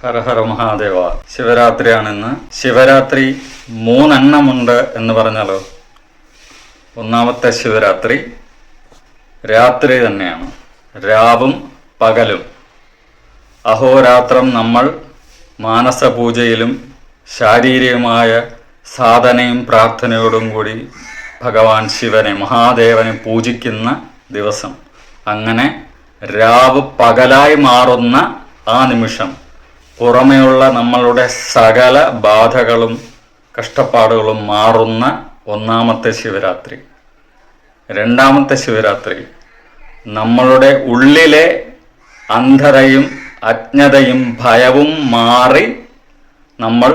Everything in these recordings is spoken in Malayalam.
ഹര ഹര മഹാദേവ. ശിവരാത്രിയാണിന്ന്. ശിവരാത്രി 3 എണ്ണമുണ്ട് എന്ന് പറഞ്ഞാലോ. ഒന്നാമത്തെ ശിവരാത്രി രാത്രി തന്നെയാണ്, രാവും പകലും. അഹോരാത്രം നമ്മൾ മാനസപൂജയിലും ശാരീരികമായ സാധനയും പ്രാർത്ഥനയോടും കൂടി ഭഗവാൻ ശിവനെ, മഹാദേവനെ പൂജിക്കുന്ന ദിവസം. അങ്ങനെ രാവ് പകലായി മാറുന്ന ആ നിമിഷം പുറമെയുള്ള നമ്മളുടെ സകല ബാധകളും കഷ്ടപ്പാടുകളും മാറുന്ന ഒന്നാമത്തെ ശിവരാത്രി. രണ്ടാമത്തെ ശിവരാത്രി നമ്മളുടെ ഉള്ളിലെ അന്ധതയും അജ്ഞതയും ഭയവും മാറി നമ്മൾ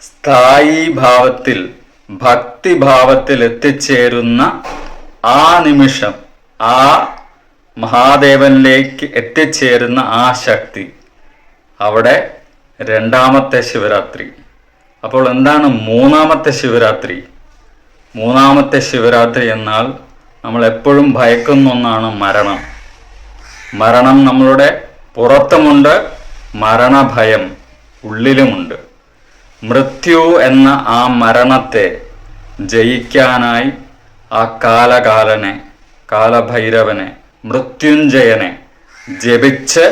സ്ഥായി ഭാവത്തിൽ, ഭക്തിഭാവത്തിൽ എത്തിച്ചേരുന്ന ആ നിമിഷം, ആ മഹാദേവനിലേക്ക് എത്തിച്ചേരുന്ന ആ ശക്തി, അവിടെ രണ്ടാമത്തെ ശിവരാത്രി. അപ്പോൾ എന്താണ് മൂന്നാമത്തെ ശിവരാത്രി? മൂന്നാമത്തെ ശിവരാത്രി എന്നാൽ നമ്മൾ എപ്പോഴും ഭയക്കുന്ന ഒന്നാണ് മരണം. മരണം നമ്മളുടെ പുറത്തുമുണ്ട്, മരണഭയം ഉള്ളിലുമുണ്ട്. മൃത്യു എന്ന ആ മരണത്തെ ജയിക്കാനായി ആ കാലകാലനെ, കാലഭൈരവനെ, മൃത്യുഞ്ജയനെ ജപിച്ച്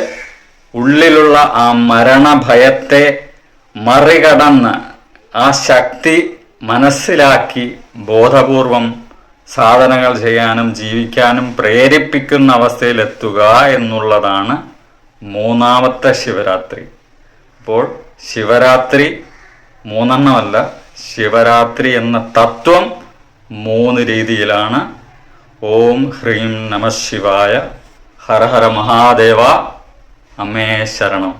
ഉള്ളിലുള്ള ആ മരണഭയത്തെ മറികടന്ന് ആ ശക്തി മനസ്സിലാക്കി ബോധപൂർവം സാധനകൾ ചെയ്യാനും ജീവിക്കാനും പ്രേരിപ്പിക്കുന്ന അവസ്ഥയിലെത്തുക എന്നുള്ളതാണ് മൂന്നാമത്തെ ശിവരാത്രി. അപ്പോൾ ശിവരാത്രി 3 എണ്ണമല്ല, ശിവരാത്രി എന്ന തത്വം 3 രീതിയിലാണ്. ഓം ഹ്രീം നമഃ ശിവായ. ഹര ഹര മഹാദേവ. അമ്മേ ശരണം.